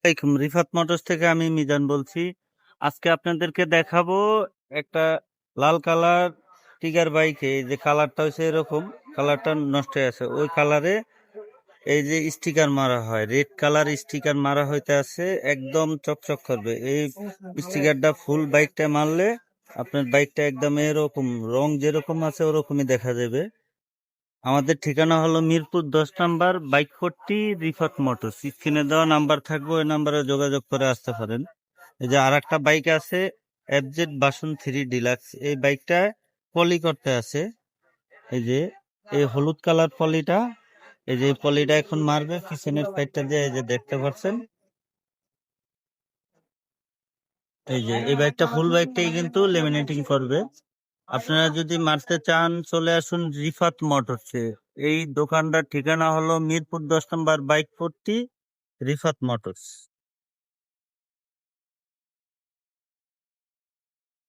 আসসালামাইকুম, রিফাত মোটরস থেকে আমি মিজান বলছি। আজকে আপনাদেরকে দেখাবো একটা লাল কালার টিগার বাইকে। এই যে কালারটা হচ্ছে এরকম, কালারটা নষ্ট হয়ে আছে। ওই কালারে এই যে স্টিকার মারা হয়, রেড কালার স্টিকার মারা হইতে আছে, একদম চকচক করবে। এই স্টিকারটা ফুল বাইকটা মারলে আপনার বাইকটা একদম এরকম রং যেরকম আছে ওরকমই দেখা যাবে। আমাদের ঠিকানা হলো মিরপুর 10 নম্বর, বাইক 40, রিফাত মোটরস। স্ক্রিনে দেওয়া নাম্বার থাকবে, ওই নাম্বারে যোগাযোগ করে আসতে পারেন। এই যে আর একটা বাইক আছে, এফজেড ভার্সন 3 ডিলাক্স। এই বাইকটা পলি করতে আছে। এই যে এই হলুদ কালার পলিটা, এই যে পলিটা এখন মারবে পিছনের সাইডটা দিয়ে, এই যে দেখতে পাচ্ছেন। এই যে এই বাইকটা ফুল বাইকটাই কিন্তু লেমিনেটিং করবে। আপনারা যদি মারতে চান চলে আসুন রিফাত মোটরসে। এই দোকানটার ঠিকানা হলো মিরপুর 10 নম্বর, বাইক 40, রিফাত মোটরস।